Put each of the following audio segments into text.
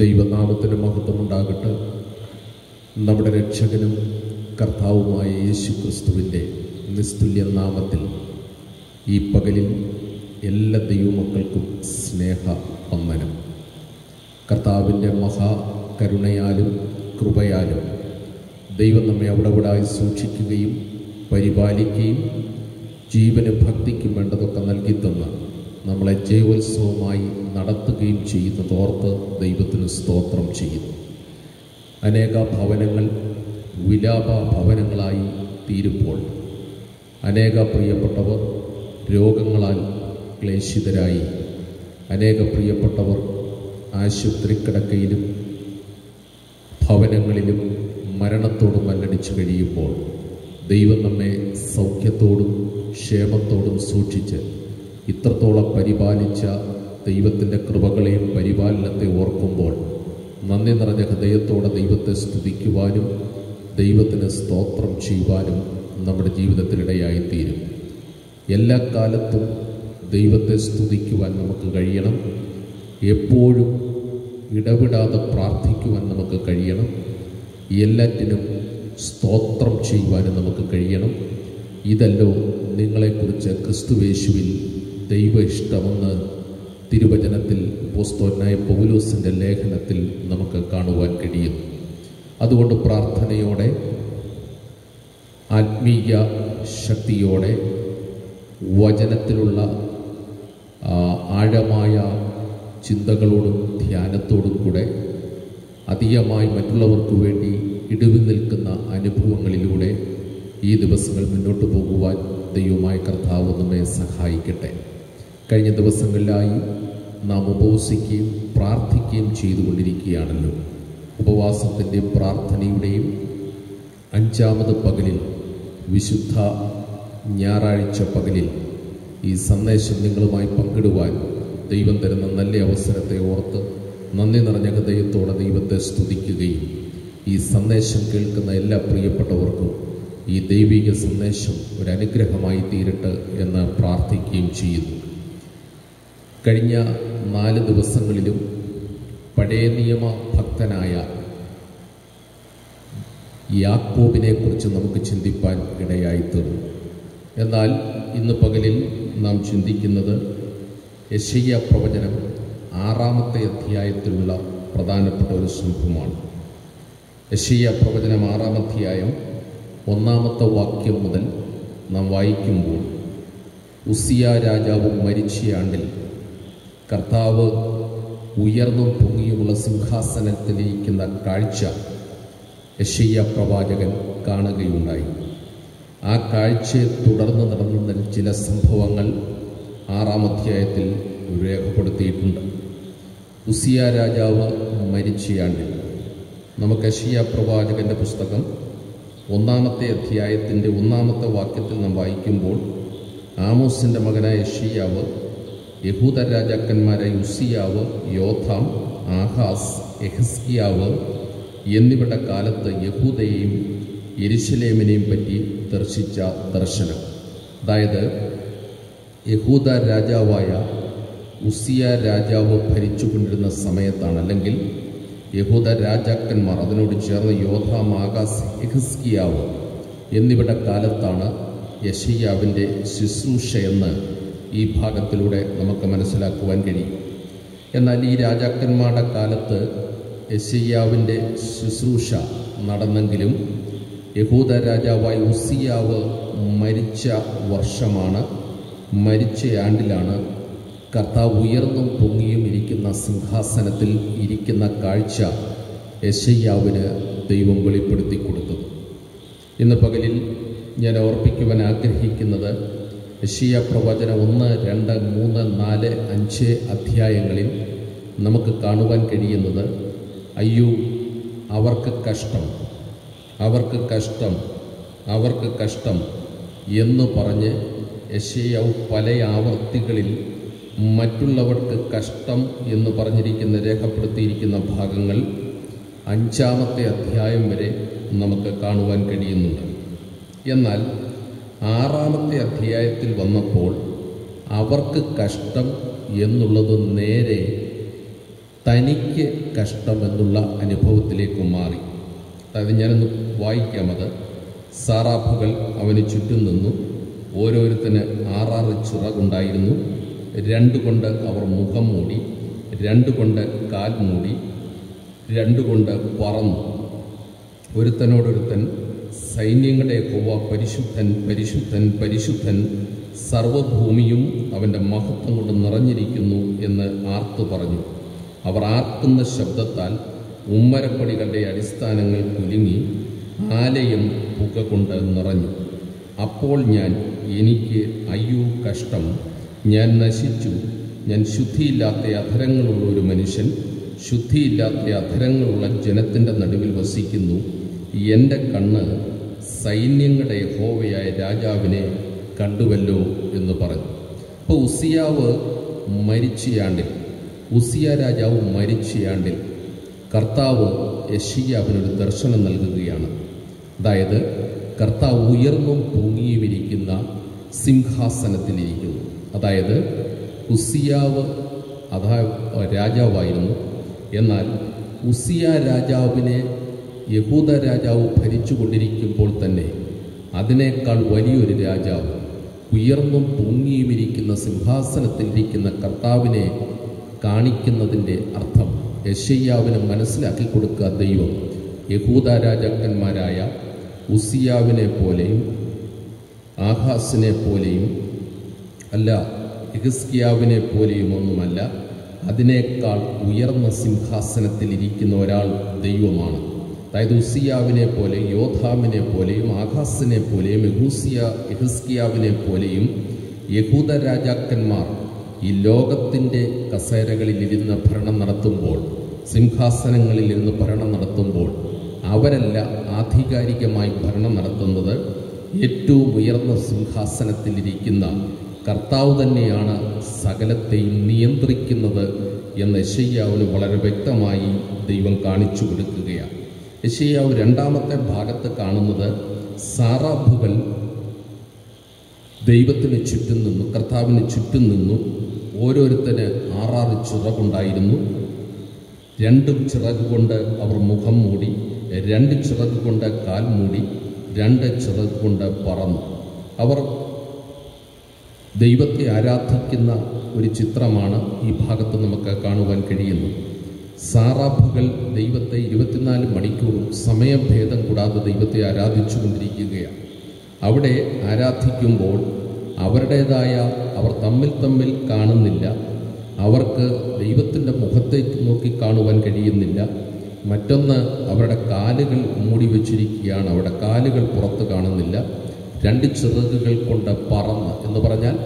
ദൈവനാമത്തിന് മഹത്വമുണ്ടാകട്ടെ. നമ്മുടെ രക്ഷകനും കർത്താവുമായ യേശു ക്രിസ്തുവിൻ്റെ നിസ്തുല്യ നാമത്തിൽ ഈ പകലിൽ എല്ലാ ദൈവമക്കൾക്കും സ്നേഹ വന്ദനം. കർത്താവിൻ്റെ മഹാകരുണയാലും കൃപയാലും ദൈവം നമ്മെ അവിടെവിടായി സൂക്ഷിക്കുകയും പരിപാലിക്കുകയും ജീവന് ഭക്തിക്കും വേണ്ടതൊക്കെ നൽകിത്തന്ന് നമ്മളെ ജയോത്സവമായി നടത്തുകയും ചെയ്യുന്നതോർത്ത് ദൈവത്തിന് സ്തോത്രം ചെയ്യുന്നു. അനേക ഭവനങ്ങൾ വിലാപ ഭവനങ്ങളായി തീരുമ്പോൾ അനേക പ്രിയപ്പെട്ടവർ രോഗങ്ങളാൽ ക്ലേശിതരായി, അനേക പ്രിയപ്പെട്ടവർ ആശുപത്രി കിടക്കയിലും ഭവനങ്ങളിലും മരണത്തോടും മല്ലടിച്ചു കഴിയുമ്പോൾ ദൈവം നമ്മെ സൗഖ്യത്തോടും ക്ഷേമത്തോടും സൂക്ഷിച്ച് ഇത്രത്തോളം പരിപാലിച്ച ദൈവത്തിൻ്റെ കൃപകളെയും പരിപാലനത്തെ ഓർക്കുമ്പോൾ നന്ദി നിറഞ്ഞ ഹൃദയത്തോടെ ദൈവത്തെ സ്തുതിക്കുവാനും ദൈവത്തിന് സ്തോത്രം ചെയ്യുവാനും നമ്മുടെ ജീവിതത്തിനിടയായിത്തീരും. എല്ലാ കാലത്തും ദൈവത്തെ സ്തുതിക്കുവാൻ നമുക്ക് കഴിയണം. എപ്പോഴും ഇടവിടാതെ പ്രാർത്ഥിക്കുവാൻ നമുക്ക് കഴിയണം. എല്ലാറ്റിനും സ്തോത്രം ചെയ്യുവാനും നമുക്ക് കഴിയണം. ഇതല്ലോ നിങ്ങളെക്കുറിച്ച് ക്രിസ്തുവേശുവിൽ ദൈവ ഇഷ്ടമെന്ന് തിരുവചനത്തിൽ അപ്പോസ്തലനായ പൗലോസിൻ്റെ ലേഖനത്തിൽ നമുക്ക് കാണുവാൻ കഴിയുന്നു. അതുകൊണ്ട് പ്രാർത്ഥനയോടെ, ആത്മീയ ശക്തിയോടെ, വചനത്തിലുള്ള ആഴമായ ചിന്തകളോടും ധ്യാനത്തോടും കൂടെ അധികമായി മറ്റുള്ളവർക്ക് വേണ്ടി ഇടിവ് നിൽക്കുന്ന അനുഭവങ്ങളിലൂടെ ഈ ദിവസങ്ങൾ മുന്നോട്ട് പോകുവാൻ ദൈവമായ കർത്താവ് നമ്മെ സഹായിക്കട്ടെ. കഴിഞ്ഞ ദിവസങ്ങളിലായി നാം ഉപവസിക്കുകയും പ്രാർത്ഥിക്കുകയും ചെയ്തുകൊണ്ടിരിക്കുകയാണല്ലോ. ഉപവാസത്തിൻ്റെയും പ്രാർത്ഥനയുടെയും 5ാമത് പകലിൽ, വിശുദ്ധ ഞായറാഴ്ച പകലിൽ ഈ സന്ദേശം നിങ്ങളുമായി പങ്കിടുവാൻ ദൈവം തരുന്ന നല്ല അവസരത്തെ ഓർത്ത് നന്ദി നിറഞ്ഞ ഹൃദയത്തോടെ ദൈവത്തെ സ്തുതിക്കുകയും ഈ സന്ദേശം കേൾക്കുന്ന എല്ലാ പ്രിയപ്പെട്ടവർക്കും ഈ ദൈവിക സന്ദേശം ഒരു അനുഗ്രഹമായി തീരട്ടെ എന്ന് പ്രാർത്ഥിക്കുകയും ചെയ്യുന്നു. കഴിഞ്ഞ 4 ദിവസങ്ങളിലും പഴയ നിയമ ഭക്തനായ യാക്കോബിനെ കുറിച്ച് നമുക്ക് ചിന്തിപ്പാൻ ഇടയായിത്തീർന്നു. എന്നാൽ ഇന്ന് പകലിൽ നാം ചിന്തിക്കുന്നത് യെശയ്യാ പ്രവചനം 6ാമത്തെ അധ്യായത്തിലുള്ള പ്രധാനപ്പെട്ട ഒരു സംഭവമാണ്. യെശയ്യാ പ്രവചനം 6ാം അധ്യായം 1ാമത്തെ വാക്യം മുതൽ നാം വായിക്കുമ്പോൾ, ഉസിയ രാജാവ് മരിച്ച ആണ്ടിൽ കർത്താവ് ഉയർന്നും പൊങ്ങിയുമുള്ള സിംഹാസനത്തിലിരിക്കുന്ന കാഴ്ച യെശയ്യാ പ്രവാചകൻ കാണുകയുണ്ടായി. ആ കാഴ്ചയെ തുടർന്ന് നടന്ന ചില സംഭവങ്ങൾ 6ാം അധ്യായത്തിൽ രേഖപ്പെടുത്തിയിട്ടുണ്ട്. ഉസിയ രാജാവ് മരിച്ചയാണ്ടിൽ നമുക്ക് യെശയ്യാ പ്രവാചകൻ്റെ പുസ്തകം 1ാമത്തെ അധ്യായത്തിൻ്റെ 1ാമത്തെ വാക്യത്തിൽ നാം വായിക്കുമ്പോൾ, ആമോസിൻ്റെ മകനായ യെശയ്യാവ് യഹൂദ രാജാക്കന്മാരായ ഉസിയാവ്, യോഥാം, ആഹാസ്, യെഹിസ്കിയാവ് എന്നിവരുടെ കാലത്ത് യഹൂദയെയും യെരുശലേമിനെയും പറ്റി ദർശിച്ച ദർശനം. അതായത് യഹൂദ രാജാവായ ഉസിയ രാജാവ് ഭരിച്ചുകൊണ്ടിരുന്ന സമയത്താണ്, അല്ലെങ്കിൽ യഹൂദ രാജാക്കന്മാർ, അതിനോട് ചേർന്ന് യോഥാം, ആഹാസ്, യെഹിസ്കിയാവ് എന്നിവരുടെ കാലത്താണ് യെശയ്യാവിൻ്റെ ശുശ്രൂഷ എന്ന് ഈ ഭാഗത്തിലൂടെ നമുക്ക് മനസ്സിലാക്കുവാൻ കഴിയും. എന്നാൽ ഈ രാജാക്കന്മാരുടെ കാലത്ത് യെശയ്യാവിൻ്റെ ശുശ്രൂഷ നടന്നെങ്കിലും യഹൂദ രാജാവായ ഉസിയാവ് മരിച്ച വർഷമാണ്, മരിച്ച ആണ്ടിലാണ് കർത്താവ് ഉയർന്നും പൊങ്ങിയും ഇരിക്കുന്ന സിംഹാസനത്തിൽ ഇരിക്കുന്ന കാഴ്ച യെശയ്യാവിന് ദൈവം വെളിപ്പെടുത്തി കൊടുത്തത്. ഇന്ന് പകലിൽ ഞാൻ ഓർപ്പിക്കുവാൻ ആഗ്രഹിക്കുന്നത്, യെശയ്യാ പ്രവചനം 1, 2, 3, 4, 5 അധ്യായങ്ങളിൽ നമുക്ക് കാണുവാൻ കഴിയുന്നത്, അയ്യോ അവർക്ക് കഷ്ടം, അവർക്ക് കഷ്ടം, അവർക്ക് കഷ്ടം എന്ന് പറഞ്ഞ് യെശയ്യാവ് പല ആവർത്തികളിൽ മറ്റുള്ളവർക്ക് കഷ്ടം എന്ന് പറഞ്ഞിരിക്കുന്ന, രേഖപ്പെടുത്തിയിരിക്കുന്ന ഭാഗങ്ങൾ 5ാമത്തെ അധ്യായം വരെ നമുക്ക് കാണുവാൻ കഴിയുന്നുണ്ട്. എന്നാൽ 6ാമത്തെ അധ്യായത്തിൽ വന്നപ്പോൾ അവർക്ക് കഷ്ടം എന്നുള്ളത് നേരെ തനിക്ക് കഷ്ടമെന്നുള്ള അനുഭവത്തിലേക്ക് മാറി. അതായത് ഞാനൊന്ന് വായിക്കാമത്. സാറാഫുകൾ അവന് ചുറ്റും നിന്നു. ഓരോരുത്തന് 6 ചിറകുണ്ടായിരുന്നു. 2 കൊണ്ട് അവർ മുഖം മൂടി, 2 കൊണ്ട് കാൽ മൂടി, 2 കൊണ്ട് പറന്നു. ഒരുത്തനോടൊരുത്തൻ, സൈന്യങ്ങളുടെ യഹോവ പരിശുദ്ധൻ, പരിശുദ്ധൻ, പരിശുദ്ധൻ, സർവഭൂമിയും അവൻ്റെ മഹത്വം കൊണ്ട് നിറഞ്ഞിരിക്കുന്നു എന്ന് ആർത്തു പറഞ്ഞു. അവർ ആർക്കുന്ന ശബ്ദത്താൽ ഉമ്മരപ്പടികളുടെ അടിസ്ഥാനങ്ങൾ കുലുങ്ങി, ആലയം പുക കൊണ്ട് നിറഞ്ഞു. അപ്പോൾ ഞാൻ, എനിക്ക് അയ്യോ കഷ്ടം, ഞാൻ നശിച്ചു, ഞാൻ ശുദ്ധിയില്ലാത്ത അധരങ്ങളുള്ള ഒരു മനുഷ്യൻ, ശുദ്ധിയില്ലാത്ത അധരങ്ങളുള്ള ജനത്തിൻ്റെ നടുവിൽ വസിക്കുന്നു. എൻ്റെ കണ്ണ് സൈന്യങ്ങളുടെ യഹോവയായ രാജാവിനെ കണ്ടുവല്ലോ എന്ന് പറഞ്ഞു. അപ്പോൾ ഉസിയാവ് മരിച്ചയാണ്ടിൽ, ഉസിയ രാജാവ് മരിച്ചയാണ്ടിൽ കർത്താവ് യെശയ്യാവിനൊരു ദർശനം നൽകുകയാണ്. അതായത് കർത്താവ് ഉയർന്നും പൊങ്ങിയുമിരിക്കുന്ന സിംഹാസനത്തിലിരിക്കുന്നു. അതായത് ഉസിയാവ് രാജാവായിരുന്നു. എന്നാൽ ഉസിയ രാജാവിനെ യഹൂദ രാജാവ് ഭരിച്ചുകൊണ്ടിരിക്കുമ്പോൾ തന്നെ അതിനേക്കാൾ വലിയൊരു രാജാവ്, ഉയർന്നും പൊങ്ങിയുമിരിക്കുന്ന സിംഹാസനത്തിലിരിക്കുന്ന കർത്താവിനെ കാണിക്കുന്നതിൻ്റെ അർത്ഥം യെശയ്യാവിന് മനസ്സിലാക്കി കൊടുക്കുക ദൈവം യഹൂദ രാജാക്കന്മാരായ ഉസിയാവിനെ പോലെയും ആഹാസിനെ പോലെയും അല്ല, യെഹിസ്കിയാവിനെ പോലെയും ഒന്നുമല്ല, അതിനേക്കാൾ ഉയർന്ന സിംഹാസനത്തിലിരിക്കുന്ന ഒരാൾ ദൈവമാണ്. അതായത് ഉസിയാവിനെ പോലെ, യോധാമിനെ പോലെയും ആഹാസിനെ പോലെയും യെഹിസ്കിയാവിനെ പോലെയും യഹൂദ രാജാക്കന്മാർ ഈ ലോകത്തിൻ്റെ കസേരകളിലിരുന്ന് ഭരണം നടത്തുമ്പോൾ, സിംഹാസനങ്ങളിലിരുന്ന് ഭരണം നടത്തുമ്പോൾ അവരല്ല ആധികാരികമായി ഭരണം നടത്തുന്നത്. ഏറ്റവും ഉയർന്ന സിംഹാസനത്തിലിരിക്കുന്ന കർത്താവ് തന്നെയാണ് സകലത്തെയും നിയന്ത്രിക്കുന്നത് എന്ന് യെശയ്യാവിന് വളരെ വ്യക്തമായി ദൈവം കാണിച്ചു കൊടുക്കുകയാണ്. യെശയ്യാവ് 2-ാമത്തെ ഭാഗത്ത് കാണുന്നത് സാറാഫുകൾ ദൈവത്തിന് ചുറ്റും നിന്നു, കർത്താവിന് ചുറ്റും നിന്നു. ഓരോരുത്തന് 6 ചിറകുണ്ടായിരുന്നു. 2 ചിറക് കൊണ്ട് അവർ മുഖം മൂടി, 2 ചിറക് കൊണ്ട് കാൽ മൂടി, 2 ചിറക് കൊണ്ട് പറന്നു. അവർ ദൈവത്തെ ആരാധിക്കുന്ന ഒരു ചിത്രമാണ് ഈ ഭാഗത്ത് നമുക്ക് കാണുവാൻ കഴിയുന്നത്. സാറാഫുകൾ ദൈവത്തെ 24 മണിക്കൂറും സമയഭേദം കൂടാതെ ദൈവത്തെ ആരാധിച്ചു കൊണ്ടിരിക്കുകയാണ്. അവിടെ ആരാധിക്കുമ്പോൾ അവരുടേതായ, അവർ തമ്മിൽ കാണുന്നില്ല, അവർക്ക് ദൈവത്തിൻ്റെ മുഖത്തേക്ക് നോക്കി കാണുവാൻ കഴിയുന്നില്ല. മറ്റൊന്ന്, അവരുടെ കാലുകൾ മൂടി വച്ചിരിക്കുകയാണ്, അവരുടെ കാലുകൾ പുറത്ത് കാണുന്നില്ല. 2 ചിറകുകൾ കൊണ്ട് പറന്ന് എന്ന് പറഞ്ഞാൽ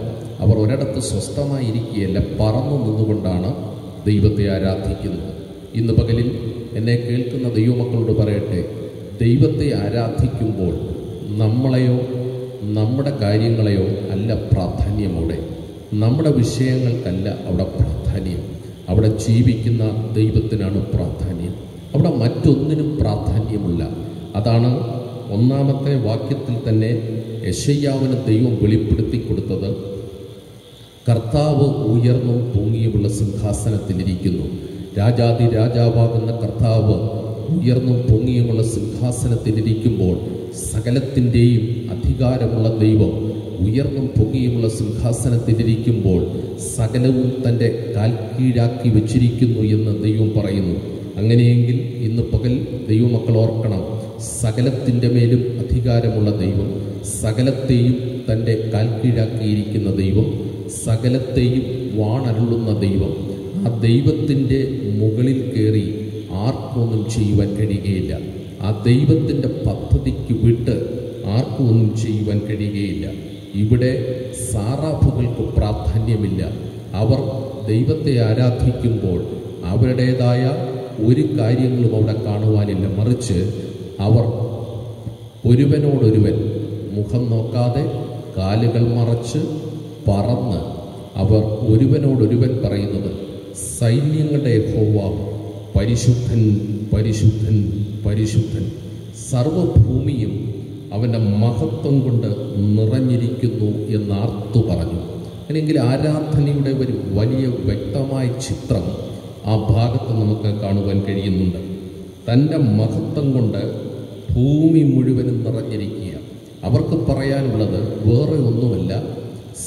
അവർ ഒരിടത്ത് സ്വസ്ഥമായിരിക്കുകയല്ല, പറന്നു നിന്നുകൊണ്ടാണ് ദൈവത്തെ ആരാധിക്കുന്നത്. ഇന്ന് പകലിൽ എന്നെ കേൾക്കുന്ന ദൈവമക്കളോട് പറയട്ടെ, ദൈവത്തെ ആരാധിക്കുമ്പോൾ നമ്മളെയോ നമ്മുടെ കാര്യങ്ങളെയോ അല്ല പ്രാധാന്യമോടെ, നമ്മുടെ വിഷയങ്ങൾക്കല്ല അവിടെ പ്രാധാന്യം, അവിടെ ജീവിക്കുന്ന ദൈവത്തിനാണ് പ്രാധാന്യം. അവിടെ മറ്റൊന്നിനും പ്രാധാന്യമില്ല. അതാണ് 1-ാമത്തെ വാക്യത്തിൽ തന്നെ യെശയ്യാവിന് ദൈവം വെളിപ്പെടുത്തി കൊടുത്തത്. കർത്താവ് ഉയർന്നും പൊങ്ങിയുമുള്ള സിംഹാസനത്തിലിരിക്കുന്നു. രാജാതി രാജാവാകുന്ന കർത്താവ് ഉയർന്നും പൊങ്ങിയുമുള്ള സിംഹാസനത്തിലിരിക്കുമ്പോൾ സകലത്തിൻ്റെയും അധികാരമുള്ള ദൈവം ഉയർന്നും പൊങ്ങിയുമുള്ള സിംഹാസനത്തിലിരിക്കുമ്പോൾ സകലവും തൻ്റെ കാൽ കീഴാക്കി വച്ചിരിക്കുന്നു എന്ന് ദൈവം പറയുന്നു. അങ്ങനെയെങ്കിൽ ഇന്ന് പകൽ ദൈവമക്കൾ ഓർക്കണം, സകലത്തിൻ്റെ മേലും അധികാരമുള്ള ദൈവം, സകലത്തെയും തൻ്റെ കാൽ കീഴാക്കിയിരിക്കുന്ന ദൈവം, സകലത്തെയും വാണരുളുന്ന ദൈവം. ആ ദൈവത്തിൻ്റെ മുകളിൽ കയറി ആർക്കൊന്നും ചെയ്യുവാൻ കഴിയുകയില്ല. ആ ദൈവത്തിൻ്റെ പദ്ധതിക്ക് വിട്ട് ആർക്കും ഒന്നും ചെയ്യുവാൻ കഴിയുകയില്ല. ഇവിടെ സാറാഫുകൾക്ക് പ്രാധാന്യമില്ല. അവർ ദൈവത്തെ ആരാധിക്കുമ്പോൾ അവരുടേതായ ഒരു കാര്യങ്ങളും അവിടെ കാണുവാനില്ല. മറിച്ച് അവർ ഒരുവനോടൊരുവൻ മുഖം നോക്കാതെ കാലുകൾ മറച്ച് പറന്ന് അവർ ഒരുവനോടൊരുവൻ പറയുന്നത്, സൈന്യങ്ങളുടെ യഹോവ പരിശുദ്ധൻ, പരിശുദ്ധൻ, പരിശുദ്ധൻ, സർവഭൂമിയും അവൻ്റെ മഹത്വം കൊണ്ട് നിറഞ്ഞിരിക്കുന്നു എന്നാർത്തു പറഞ്ഞു. അല്ലെങ്കിൽ ആരാധനയുടെ ഒരു വലിയ വ്യക്തമായ ചിത്രം ആ ഭാഗത്ത് നമുക്ക് കാണുവാൻ കഴിയുന്നുണ്ട്. തൻ്റെ മഹത്വം കൊണ്ട് ഭൂമി മുഴുവനും നിറഞ്ഞിരിക്കുക. അവർക്ക് പറയാനുള്ളത് വേറെ ഒന്നുമല്ല,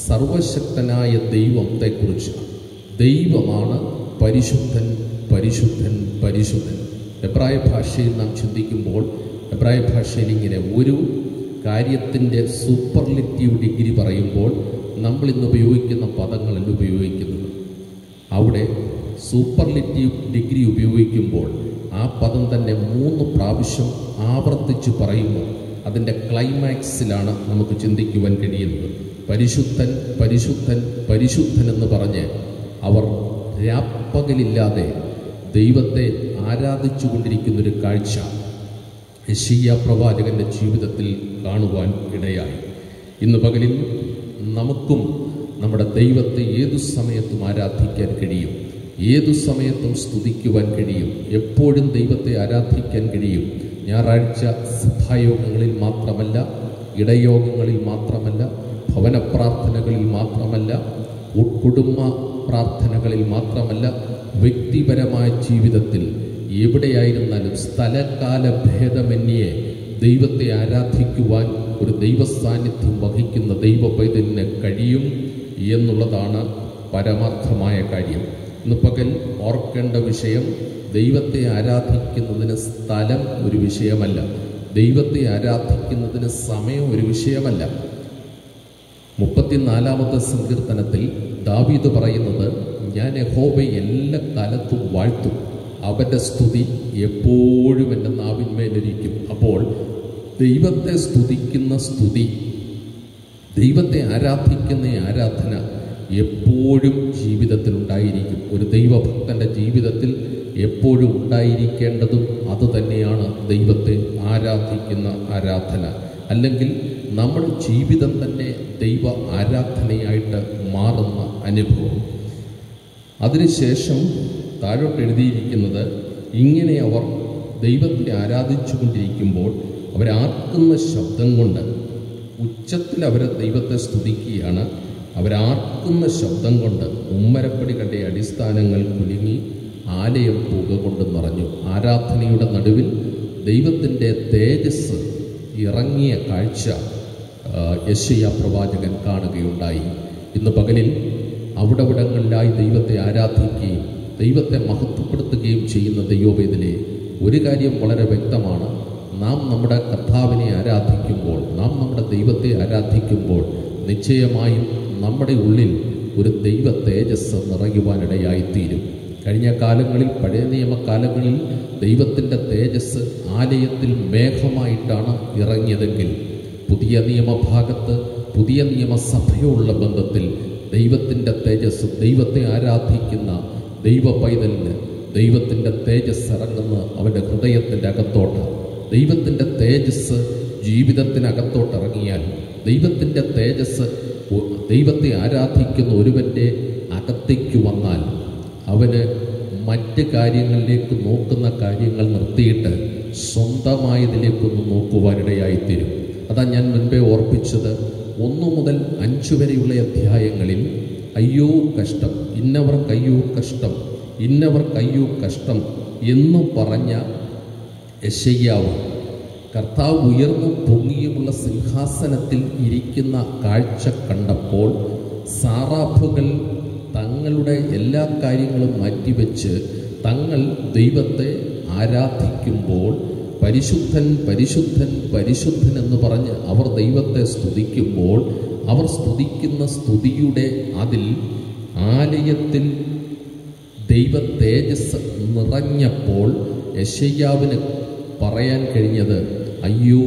സർവശക്തനായ ദൈവത്തെക്കുറിച്ച്. ദൈവമാണ് പരിശുദ്ധൻ, പരിശുദ്ധൻ, പരിശുദ്ധൻ. എബ്രായ ഭാഷയിൽ നാം ചിന്തിക്കുമ്പോൾ എബ്രായ ഭാഷയിൽ ഇങ്ങനെ ഒരു കാര്യത്തിൻ്റെ സൂപ്പർലിറ്റീവ് ഡിഗ്രി പറയുമ്പോൾ നമ്മൾ ഇന്ന് ഉപയോഗിക്കുന്ന പദങ്ങളല്ല ഉപയോഗിക്കുന്നത്. അവിടെ സൂപ്പർലിറ്റീവ് ഡിഗ്രി ഉപയോഗിക്കുമ്പോൾ ആ പദം തന്നെ 3 പ്രാവശ്യം ആവർത്തിച്ച് പറയുമ്പോൾ അതിൻ്റെ ക്ലൈമാക്സിലാണ് നമുക്ക് ചിന്തിക്കുവാൻ കഴിയുന്നത്. പരിശുദ്ധൻ, പരിശുദ്ധൻ, പരിശുദ്ധൻ എന്ന് പറഞ്ഞ് അവർ രാപ്പകലില്ലാതെ ദൈവത്തെ ആരാധിച്ചു കൊണ്ടിരിക്കുന്നൊരു കാഴ്ച യെശയ്യാ പ്രവാചകൻ്റെ ജീവിതത്തിൽ കാണുവാൻ ഇടയായി. ഇന്ന് പകലിൽ നമുക്കും നമ്മുടെ ദൈവത്തെ ഏതു സമയത്തും ആരാധിക്കാൻ കഴിയും, ഏതു സമയത്തും സ്തുതിക്കുവാൻ കഴിയും, എപ്പോഴും ദൈവത്തെ ആരാധിക്കാൻ കഴിയും. ഞായറാഴ്ച സഭായോഗങ്ങളിൽ മാത്രമല്ല, ഇടയോഗങ്ങളിൽ മാത്രമല്ല, ഭവന പ്രാർത്ഥനകളിൽ മാത്രമല്ല, കുടുംബ പ്രാർത്ഥനകളിൽ മാത്രമല്ല, വ്യക്തിപരമായ ജീവിതത്തിൽ എവിടെയായിരുന്നാലും സ്ഥലകാല ഭേദമന്യേ ദൈവത്തെ ആരാധിക്കുവാൻ ഒരു ദൈവസാന്നിധ്യം വഹിക്കുന്ന ദൈവ പൈതലിന് കഴിയും എന്നുള്ളതാണ് പരമാർത്ഥമായ കാര്യം. ഇന്ന് പകൽ ഓർക്കേണ്ട വിഷയം, ദൈവത്തെ ആരാധിക്കുന്നതിന് സ്ഥലം ഒരു വിഷയമല്ല, ദൈവത്തെ ആരാധിക്കുന്നതിന് സമയം ഒരു വിഷയമല്ല. 34-ാമത്തെ സങ്കീർത്തനത്തിൽ ദാവീദ് പറയുന്നത്, ഞാൻ യഹോവയെ എല്ലാ കാലത്തും വാഴ്ത്തും, അവൻ്റെ സ്തുതി എപ്പോഴും എൻ്റെ നാവിന്മേലിരിക്കും. അപ്പോൾ ദൈവത്തെ സ്തുതിക്കുന്ന സ്തുതി, ദൈവത്തെ ആരാധിക്കുന്ന ആരാധന എപ്പോഴും ജീവിതത്തിൽ ഉണ്ടായിരിക്കും. ഒരു ദൈവഭക്തൻ്റെ ജീവിതത്തിൽ എപ്പോഴും ഉണ്ടായിരിക്കേണ്ടതും അതുതന്നെയാണ് ദൈവത്തെ ആരാധിക്കുന്ന ആരാധന. അല്ലെങ്കിൽ നമ്മുടെ ജീവിതം തന്നെ ദൈവ ആരാധനയായിട്ട് മാറുന്ന അനുഭവം. അതിനുശേഷം താഴോട്ട് എഴുതിയിരിക്കുന്നത്, ഇങ്ങനെ അവർ ദൈവത്തെ ആരാധിച്ചു കൊണ്ടിരിക്കുമ്പോൾ അവരാർക്കുന്ന ശബ്ദം കൊണ്ട്, ഉച്ചത്തിൽ അവർ ദൈവത്തെ സ്തുതിക്കുകയാണ്, അവരാർക്കുന്ന ശബ്ദം കൊണ്ട് ഉമ്മരപ്പടികളുടെ അടിസ്ഥാനങ്ങൾ കുലുങ്ങി ആലയം പുക കൊണ്ട് നിറഞ്ഞു. ആരാധനയുടെ നടുവിൽ ദൈവത്തിൻ്റെ തേജസ് ഇറങ്ങിയ കാഴ്ച യെശയ്യാ പ്രവാചകൻ കാണുകയുണ്ടായി. ഇന്ന് പകലിൽ അവിടവിടങ്ങളിലായി ദൈവത്തെ ആരാധിക്കുകയും ദൈവത്തെ മഹത്വപ്പെടുത്തുകയും ചെയ്യുന്ന ദൈവവേദനയെ ഒരു കാര്യം വളരെ വ്യക്തമാണ്, നാം നമ്മുടെ കർത്താവിനെ ആരാധിക്കുമ്പോൾ, നാം നമ്മുടെ ദൈവത്തെ ആരാധിക്കുമ്പോൾ നിശ്ചയമായും നമ്മുടെ ഉള്ളിൽ ഒരു ദൈവ തേജസ് നിറയുവാനിടയായിത്തീരും. കഴിഞ്ഞ കാലങ്ങളിൽ, പഴയ നിയമകാലങ്ങളിൽ ദൈവത്തിൻ്റെ തേജസ് ആലയത്തിൽ മേഘമായിട്ടാണ് ഇറങ്ങിയതെങ്കിൽ പുതിയ നിയമഭാഗത്ത്, പുതിയ നിയമസഭയുള്ള ബന്ധത്തിൽ ദൈവത്തിൻ്റെ തേജസ്, ദൈവത്തെ ആരാധിക്കുന്ന ദൈവ പൈതലിന് ദൈവത്തിൻ്റെ തേജസ് ഇറങ്ങുന്ന അവൻ്റെ ഹൃദയത്തിൻ്റെ അകത്തോട്ട്, ദൈവത്തിൻ്റെ തേജസ് ജീവിതത്തിനകത്തോട്ട് ഇറങ്ങിയാൽ, ദൈവത്തിൻ്റെ തേജസ് ദൈവത്തെ ആരാധിക്കുന്ന ഒരുവൻ്റെ അകത്തേക്ക് വന്നാൽ അവന് മറ്റ് കാര്യങ്ങളിലേക്ക് നോക്കുന്ന കാര്യങ്ങൾ നിർത്തിയിട്ട് സ്വന്തമായതിലേക്കൊന്ന് നോക്കുവാനിടയായിത്തീരും. അതാ ഞാൻ മുൻപേ ഓർപ്പിച്ചത്, 1 മുതൽ 5 വരെയുള്ള അധ്യായങ്ങളിൽ അയ്യോ കഷ്ടം, ഇന്നവർക്ക് അയ്യോ കഷ്ടം, ഇന്നവർക്ക് അയ്യോ കഷ്ടം എന്ന് പറഞ്ഞ യെശയ്യാവ് കർത്താവ് ഉയർന്നും പൊങ്ങിയുമുള്ള സിംഹാസനത്തിൽ ഇരിക്കുന്ന കാഴ്ച കണ്ടപ്പോൾ സാറാഫുകൾ തങ്ങളുടെ എല്ലാ കാര്യങ്ങളും മാറ്റിവെച്ച് തങ്ങൾ ദൈവത്തെ ആരാധിക്കുമ്പോൾ പരിശുദ്ധൻ, പരിശുദ്ധൻ, പരിശുദ്ധൻ എന്ന് പറഞ്ഞ് അവർ ദൈവത്തെ സ്തുതിക്കുമ്പോൾ, അവർ സ്തുതിക്കുന്ന സ്തുതിയുടെ അതിൽ ആലയത്തിൽ ദൈവ തേജസ് നിറഞ്ഞപ്പോൾ യെശയ്യാവിന് പറയാൻ കഴിഞ്ഞത്, അയ്യോ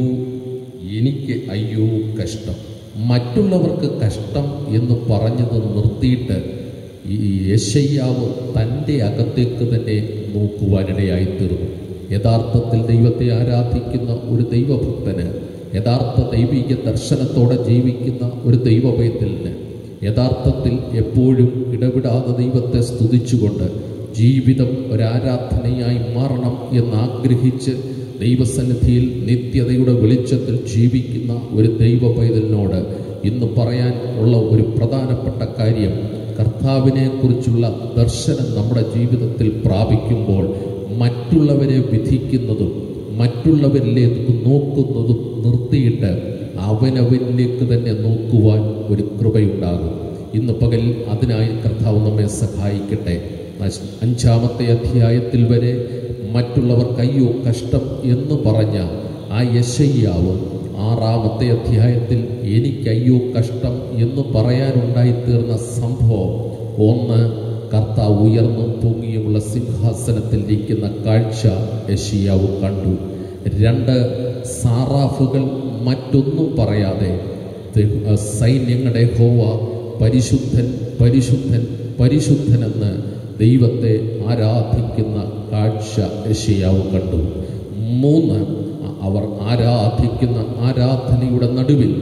എനിക്ക് അയ്യോ കഷ്ടം. മറ്റുള്ളവർക്ക് കഷ്ടം എന്ന് പറഞ്ഞത് നിർത്തിയിട്ട് ഈ യെശയ്യാവ് തൻ്റെ അകത്തേക്ക് തന്നെ നോക്കുവാനിടയായിത്തീർന്നു. യഥാർത്ഥത്തിൽ ദൈവത്തെ ആരാധിക്കുന്ന ഒരു ദൈവഭക്തന്, യഥാർത്ഥ ദൈവിക ദർശനത്തോടെ ജീവിക്കുന്ന ഒരു ദൈവപൈതലിന് യഥാർത്ഥത്തിൽ എപ്പോഴും ഇടവിടാതെ ദൈവത്തെ സ്തുതിച്ചുകൊണ്ട് ജീവിതം ഒരാരാധനയായി മാറണം എന്നാഗ്രഹിച്ച് ദൈവസന്നിധിയിൽ നിത്യതയുടെ വെളിച്ചത്തിൽ ജീവിക്കുന്ന ഒരു ദൈവ പൈതലിനോട് ഇന്ന് പറയാൻ ഉള്ള ഒരു പ്രധാനപ്പെട്ട കാര്യം, കർത്താവിനെ കുറിച്ചുള്ള ദർശനം നമ്മുടെ ജീവിതത്തിൽ പ്രാപിക്കുമ്പോൾ മറ്റുള്ളവരെ വിധിക്കുന്നതും മറ്റുള്ളവരിലേക്ക് നോക്കുന്നതും നിർത്തിയിട്ട് അവനവനിലേക്ക് തന്നെ നോക്കുവാൻ ഒരു കൃപയുണ്ടാകും. ഇന്ന് പകൽ അതിനായി കർത്താവ് നമ്മെ സഹായിക്കട്ടെ. 5-ാമത്തെ അധ്യായത്തിൽ വരെ മറ്റുള്ളവർക്ക് അയ്യോ കഷ്ടം എന്ന് പറഞ്ഞ ആ യെശയ്യാവ് 6-ാമത്തെ അധ്യായത്തിൽ എനിക്കയ്യോ കഷ്ടം എന്ന് പറയാനുണ്ടായിത്തീർന്ന സംഭവം, 1, കർത്താവ് ഉയർന്നും പൊങ്ങിയുമുള്ള സിംഹാസനത്തിൽ ഇരിക്കുന്ന കാഴ്ച യെശയ്യാവ് കണ്ടു. 2, സാറാഫുകൾ മറ്റൊന്നും പറയാതെ സൈന്യങ്ങളുടെ യഹോവ പരിശുദ്ധൻ പരിശുദ്ധൻ പരിശുദ്ധനെന്ന് ദൈവത്തെ ആരാധിക്കുന്ന കാഴ്ച യെശയ്യാവ് കണ്ടു. 3, അവർ ആരാധിക്കുന്ന ആരാധനയുടെ നടുവിൽ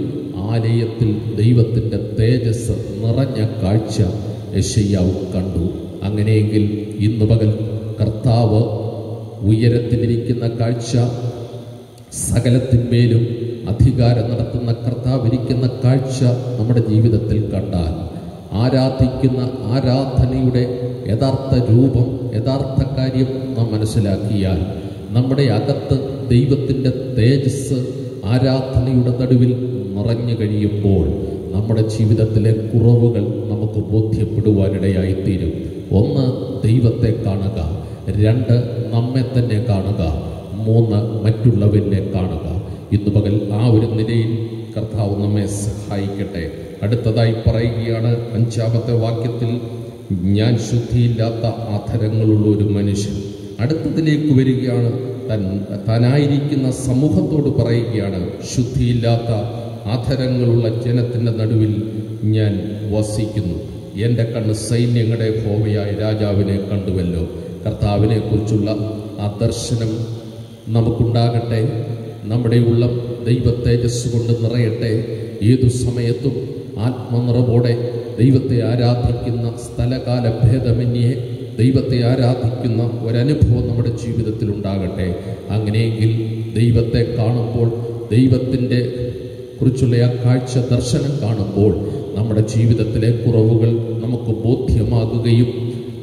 ആലയത്തിൽ ദൈവത്തിൻ്റെ തേജസ് നിറഞ്ഞ കാഴ്ച യെശയ്യാവ് കണ്ടു. അങ്ങനെയെങ്കിൽ ഇന്ന് പകൽ കർത്താവ് ഉയരത്തിലിരിക്കുന്ന കാഴ്ച, സകലത്തിന്മേലും അധികാരം നടത്തുന്ന കർത്താവ് ഇരിക്കുന്ന കാഴ്ച നമ്മുടെ ജീവിതത്തിൽ കണ്ടാൽ, ആരാധിക്കുന്ന ആരാധനയുടെ യഥാർത്ഥ രൂപം, യഥാർത്ഥ കാര്യം നാം മനസ്സിലാക്കിയാൽ, നമ്മുടെ അകത്ത് ദൈവത്തിൻ്റെ തേജസ് ആരാധനയുടെ നടുവിൽ നിറഞ്ഞു കഴിയുമ്പോൾ നമ്മുടെ ജീവിതത്തിലെ കുറവുകൾ നമുക്ക് ബോധ്യപ്പെടുവാനിടയായിത്തീരും. 1, ദൈവത്തെ കാണുക. 2, നമ്മെ തന്നെ കാണുക. 3, മറ്റുള്ളവരെ കാണുക. ഇന്ന് പകൽ ആ ഒരു നിലയിൽ കർത്താവ് നമ്മെ സഹായിക്കട്ടെ. അടുത്തതായി പറയുകയാണ് 5-ാമത്തെ വാക്യത്തിൽ, ഞാൻ ശുദ്ധിയില്ലാത്ത അധരങ്ങളുള്ള ഒരു മനുഷ്യൻ. അടുത്തതിലേക്ക് വരികയാണ്, താനായിരിക്കുന്ന സമൂഹത്തോട് പറയുകയാണ്, ശുദ്ധിയില്ലാത്ത അധരങ്ങളുള്ള ജനത്തിൻ്റെ നടുവിൽ ഞാൻ വസിക്കുന്നു. എൻ്റെ കണ്ണ് സൈന്യങ്ങളുടെ യഹോവയായ രാജാവിനെ കണ്ടുവല്ലോ. കർത്താവിനെ കുറിച്ചുള്ള ആ ദർശനം നമുക്കുണ്ടാകട്ടെ. നമ്മുടെ ഉള്ളം ദൈവ തേജസ് കൊണ്ട് നിറയട്ടെ. ഏതു സമയത്തും ആത്മനിറവോടെ ദൈവത്തെ ആരാധിക്കുന്ന, സ്ഥലകാല ഭേദമന്യേ ദൈവത്തെ ആരാധിക്കുന്ന ഒരനുഭവം നമ്മുടെ ജീവിതത്തിൽ ഉണ്ടാകട്ടെ. അങ്ങനെയെങ്കിൽ ദൈവത്തെ കാണുമ്പോൾ, ദൈവത്തിൻ്റെ കുറിച്ചുള്ള ആ കാഴ്ച ദർശനം കാണുമ്പോൾ നമ്മുടെ ജീവിതത്തിലെ കുറവുകൾ നമുക്ക് ബോധ്യമാകുകയും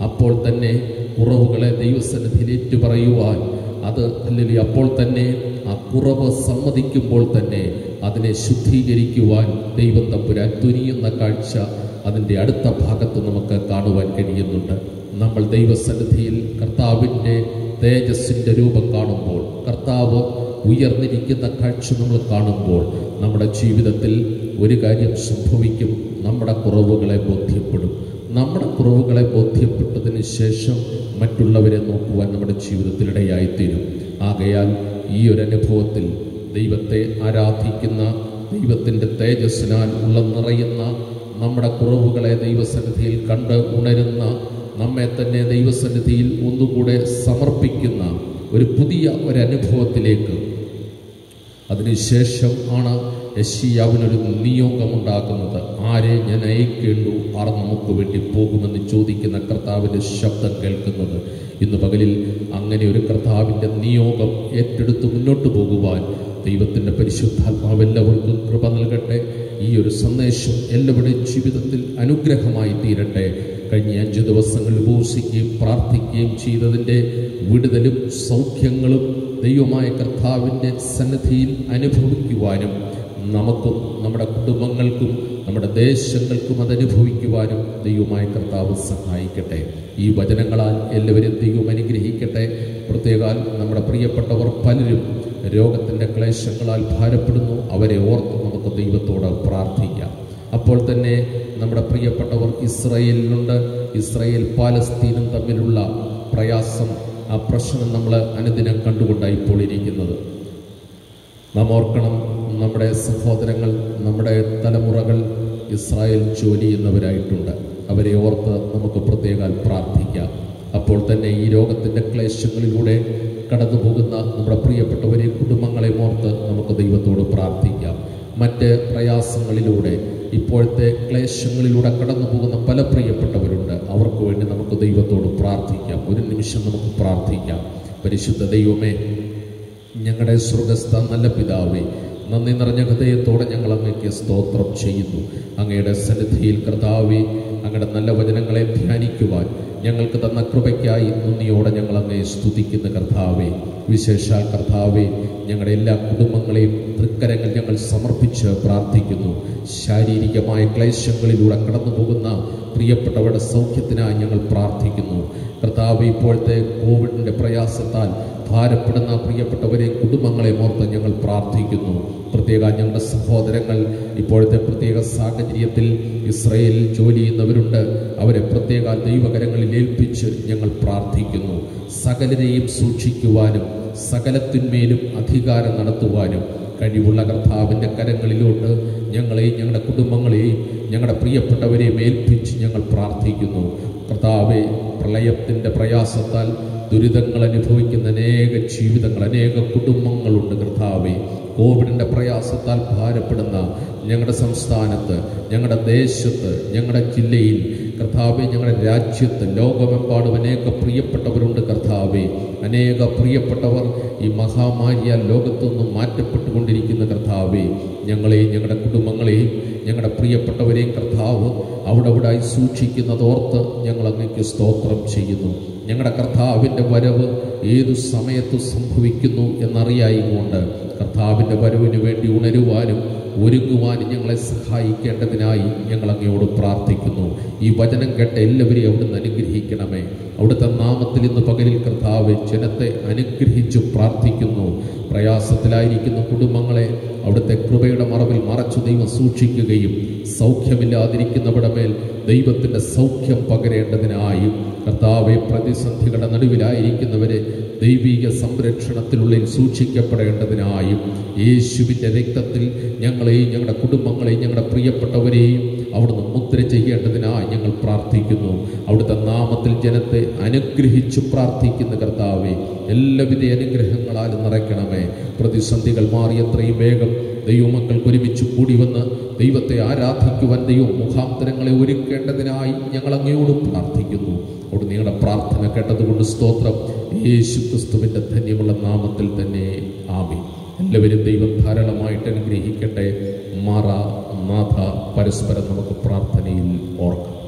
അപ്പോൾ തന്നെ കുറവുകളെ ദൈവസന്നിധിയിൽ ഏറ്റുപറയുവാൻ, അത് അല്ലെങ്കിൽ അപ്പോൾ തന്നെ ആ കുറവ് സമ്മതിക്കുമ്പോൾ തന്നെ അതിനെ ശുദ്ധീകരിക്കുവാൻ ദൈവം തമ്പുരാൻ തുനിയുന്ന കാഴ്ച അതിൻ്റെ അടുത്ത ഭാഗത്ത് നമുക്ക് കാണുവാൻ കഴിയുന്നുണ്ട്. നമ്മൾ ദൈവസന്നിധിയിൽ കർത്താവിൻ്റെ തേജസ്സിൻ്റെ രൂപം കാണുമ്പോൾ, കർത്താവ് ഉയർന്നിരിക്കുന്ന കാഴ്ച നമ്മൾ കാണുമ്പോൾ നമ്മുടെ ജീവിതത്തിൽ ഒരു കാര്യം സംഭവിക്കും, നമ്മുടെ കുറവുകളെ ബോധ്യപ്പെടും. നമ്മുടെ കുറവുകളെ ബോധ്യപ്പെട്ടതിന് ശേഷം മറ്റുള്ളവരെ നോക്കുവാൻ നമ്മുടെ ജീവിതത്തിൽ ഇടയായിത്തീരും. ആകയാൽ ഈ ഒരു അനുഭവത്തിൽ ദൈവത്തെ ആരാധിക്കുന്ന, ദൈവത്തിൻ്റെ തേജസ്സിനാൽ ഉള്ള നിറയുന്ന, നമ്മുടെ കുറവുകളെ ദൈവസന്നിധിയിൽ കണ്ട് ഉണരുന്ന, നമ്മെ തന്നെ ദൈവസന്നിധിയിൽ ഒന്നുകൂടെ സമർപ്പിക്കുന്ന ഒരു പുതിയ ഒരനുഭവത്തിലേക്ക്, അതിനുശേഷം ആണ് യെശയ്യാവിനൊരു നിയോഗമുണ്ടാക്കുന്നത്. ആരെ ഞാൻ അയക്കേണ്ടു, ആർ നമുക്ക് വേണ്ടി പോകുമെന്ന് ചോദിക്കുന്ന കർത്താവിൻ്റെ ശബ്ദം കേൾക്കുന്നത്. ഇന്ന് പകലിൽ അങ്ങനെ ഒരു കർത്താവിൻ്റെ നിയോഗം ഏറ്റെടുത്ത് മുന്നോട്ട് പോകുവാൻ ദൈവത്തിൻ്റെ പരിശുദ്ധാത്മാവ് എല്ലാവർക്കും കൃപ നൽകട്ടെ. ഈ ഒരു സന്ദേശം എല്ലാവരുടെയും ജീവിതത്തിൽ അനുഗ്രഹമായി തീരട്ടെ. കഴിഞ്ഞ 5 ദിവസങ്ങളിൽ ഉപവസിക്കുകയും പ്രാർത്ഥിക്കുകയും ചെയ്തതിൻ്റെ വിടുതലും സൗഖ്യങ്ങളും ദൈവമായ കർത്താവിൻ്റെ സന്നിധിയിൽ അനുഭവിക്കുവാനും നമുക്കും നമ്മുടെ കുടുംബങ്ങൾക്കും നമ്മുടെ ദേശങ്ങൾക്കും അതനുഭവിക്കുവാനും ദൈവമായ കർത്താവ് സഹായിക്കട്ടെ. ഈ വചനങ്ങളാൽ എല്ലാവരും ദൈവം അനുഗ്രഹിക്കട്ടെ. പ്രത്യേകാൽ നമ്മുടെ പ്രിയപ്പെട്ടവർ പലരും രോഗത്തിൻ്റെ ക്ലേശങ്ങളാൽ ഭാരപ്പെടുന്നു. അവരെ ഓർത്ത് നമുക്ക് ദൈവത്തോട് പ്രാർത്ഥിക്കാം. അപ്പോൾ തന്നെ നമ്മുടെ പ്രിയപ്പെട്ടവർ ഇസ്രായേലിലുണ്ട്. ഇസ്രായേൽ പാലസ്തീനും തമ്മിലുള്ള പ്രയാസം, ആ പ്രശ്നം നമ്മൾ അനുദിനം കണ്ടുകൊണ്ടാണ് ഇപ്പോൾ ഇരിക്കുന്നത്. നാം ഓർക്കണം, നമ്മുടെ സഹോദരങ്ങൾ, നമ്മുടെ തലമുറകൾ ഇസ്രായേൽ ജോലി ചെയ്യുന്നവരായിട്ടുണ്ട്. അവരെ ഓർത്ത് നമുക്ക് പ്രത്യേകം പ്രാർത്ഥിക്കാം. അപ്പോൾ തന്നെ ഈ രോഗത്തിൻ്റെ ക്ലേശങ്ങളിലൂടെ കടന്നു പോകുന്ന നമ്മുടെ പ്രിയപ്പെട്ടവരെ, കുടുംബങ്ങളെ ഓർത്ത് നമുക്ക് ദൈവത്തോട് പ്രാർത്ഥിക്കാം. മറ്റ് പ്രയാസങ്ങളിലൂടെ, ഇപ്പോഴത്തെ ക്ലേശങ്ങളിലൂടെ കടന്നു പോകുന്ന പല പ്രിയപ്പെട്ടവരുണ്ട്. അവർക്ക് വേണ്ടി നമുക്ക് ദൈവത്തോട് പ്രാർത്ഥിക്കാം. ഒരു നിമിഷം നമുക്ക് പ്രാർത്ഥിക്കാം. പരിശുദ്ധ ദൈവമേ, ഞങ്ങളുടെ സ്വർഗസ്ഥ നല്ല പിതാവേ, നന്ദി നിറഞ്ഞ ഹൃദയത്തോടെ ഞങ്ങൾ അങ്ങേക്ക് സ്തോത്രം ചെയ്യുന്നു. അങ്ങയുടെ സന്നിധിയിൽ കർത്താവേ, അങ്ങയുടെ നല്ല വചനങ്ങളെ ധ്യാനിക്കുവാൻ ഞങ്ങൾക്ക് തന്ന കൃപയ്ക്കായി നന്ദിയോടെ ഞങ്ങൾ അങ്ങയെ സ്തുതിക്കുന്ന കർത്താവേ. വിശേഷാൽ കർത്താവേ, ഞങ്ങളുടെ എല്ലാ കുടുംബങ്ങളെയും തൃക്കരങ്ങൾ ഞങ്ങൾ സമർപ്പിച്ച് പ്രാർത്ഥിക്കുന്നു. ശാരീരികമായ ക്ലേശങ്ങളിലൂടെ കടന്നു പോകുന്ന പ്രിയപ്പെട്ടവരുടെ സൗഖ്യത്തിനായി ഞങ്ങൾ പ്രാർത്ഥിക്കുന്നു. കർത്താവേ, ഇപ്പോഴത്തെ കോവിഡിൻ്റെ പ്രയാസത്താൽ ഭാരപ്പെടുന്ന പ്രിയപ്പെട്ടവരെ കുടുംബങ്ങളെ ഓർത്ത് ഞങ്ങൾ പ്രാർത്ഥിക്കുന്നു. പ്രത്യേക ഞങ്ങളുടെ സഹോദരങ്ങൾ ഇപ്പോഴത്തെ പ്രത്യേക സാഹചര്യത്തിൽ ഇസ്രയേലിൽ ജോലി ചെയ്യുന്നവരുണ്ട്. അവരെ പ്രത്യേക ദൈവകരങ്ങളിൽ ഏൽപ്പിച്ച് ഞങ്ങൾ പ്രാർത്ഥിക്കുന്നു. സകലരെയും സൂക്ഷിക്കുവാനും സകലത്തിന്മേലും അധികാരം നടത്തുവാനും കഴിവുള്ള കർത്താവിൻ്റെ കരങ്ങളിലോട്ട് ഞങ്ങളെയും ഞങ്ങളുടെ കുടുംബങ്ങളെയും ഞങ്ങളുടെ പ്രിയപ്പെട്ടവരെയും ഏൽപ്പിച്ച് ഞങ്ങൾ പ്രാർത്ഥിക്കുന്നു. കർത്താവെ, പ്രളയത്തിൻ്റെ പ്രയാസത്താൽ ദുരിതങ്ങൾ അനുഭവിക്കുന്ന അനേക ജീവിതങ്ങൾ, അനേക കുടുംബങ്ങളുണ്ട്. കർത്താവെ, കോവിഡിൻ്റെ പ്രയാസത്താൽ ഭാരപ്പെടുന്ന ഞങ്ങളുടെ സംസ്ഥാനത്ത്, ഞങ്ങളുടെ ദേശത്ത്, ഞങ്ങളുടെ ജില്ലയിൽ, കർത്താവെ, ഞങ്ങളുടെ രാജ്യത്ത്, ലോകമെമ്പാടും അനേക പ്രിയപ്പെട്ടവരുണ്ട്. കർത്താവെ, അനേക പ്രിയപ്പെട്ടവർ ഈ മഹാമാരിയാൽ ലോകത്തുനിന്നും മാറ്റപ്പെട്ടുകൊണ്ടിരിക്കുന്ന കർത്താവെ, ഞങ്ങളെയും ഞങ്ങളുടെ കുടുംബങ്ങളെയും ഞങ്ങളുടെ പ്രിയപ്പെട്ടവരെയും കർത്താവ് അവിടെവിടായി സൂക്ഷിക്കുന്നതോർത്ത് ഞങ്ങൾ അങ്ങേക്ക് സ്തോത്രം ചെയ്യുന്നു. ഞങ്ങളുടെ കർത്താവിൻ്റെ വരവ് ഏതു സമയത്ത് സംഭവിക്കുന്നു എന്നറിയായിക്കൊണ്ട് കർത്താവിൻ്റെ വരവിന് വേണ്ടി ഉണരുവാനും ഒരുങ്ങുവാനും ഞങ്ങളെ സഹായിക്കേണ്ടതിനായി ഞങ്ങൾ അങ്ങയോട് പ്രാർത്ഥിക്കുന്നു. ഈ വചനം കേട്ട എല്ലാവരെയും അവിടുന്ന് അനുഗ്രഹിക്കണമേ. അവിടുത്തെ നാമത്തിൽ ഇന്ന് പകലിൽ കർത്താവ് ജനത്തെ അനുഗ്രഹിച്ചു പ്രാർത്ഥിക്കുന്നു. പ്രയാസത്തിലായിരിക്കുന്ന കുടുംബങ്ങളെ അവിടുത്തെ കൃപയുടെ മറവിൽ മറച്ചു ദൈവം സൂക്ഷിക്കുകയും സൗഖ്യമില്ലാതിരിക്കുന്നവരുടെ മേൽ ദൈവത്തിൻ്റെ സൗഖ്യം പകരേണ്ടതിനായും കർത്താവെ, പ്രതിസന്ധികളുടെ നടുവിലായിരിക്കുന്നവരെ ദൈവിക സംരക്ഷണത്തിനുള്ളിൽ സൂക്ഷിക്കപ്പെടേണ്ടതിനായും യേശുവിൻ്റെ രക്തത്തിൽ ഞങ്ങളെയും ഞങ്ങളുടെ കുടുംബങ്ങളെയും ഞങ്ങളുടെ പ്രിയപ്പെട്ടവരെയും അവിടുന്ന് മുദ്ര ചെയ്യേണ്ടതിനായി ഞങ്ങൾ പ്രാർത്ഥിക്കുന്നു. അവിടുത്തെ നാമത്തിൽ ജനത്തെ അനുഗ്രഹിച്ചു പ്രാർത്ഥിക്കുന്ന കർത്താവെ, എല്ലാവിധ അനുഗ്രഹങ്ങളാലും നിറയ്ക്കണമേ. പ്രതിസന്ധികൾ മാറി എത്രയും വേഗം ദൈവമക്കൾക്ക് ഒരുമിച്ച് കൂടി വന്ന് ദൈവത്തെ ആരാധിക്കുവാൻ ദൈവം മുഖാന്തരങ്ങളെ ഒരുക്കേണ്ടതിനായി ഞങ്ങൾ അങ്ങയോട് പ്രാർത്ഥിക്കുന്നു. അവിടെ നിങ്ങളുടെ പ്രാർത്ഥന കേട്ടതുകൊണ്ട് സ്തോത്രം. യേശു ക്രിസ്തുവിൻ്റെ ധന്യമുള്ള നാമത്തിൽ തന്നെ ആമേൻ. എല്ലാവരും ദൈവം ധാരാളമായിട്ട് അനുഗ്രഹിക്കട്ടെ. മാറാ നാഥ, പരസ്പരം നമുക്ക് പ്രാർത്ഥനയിൽ ഓർക്കാം.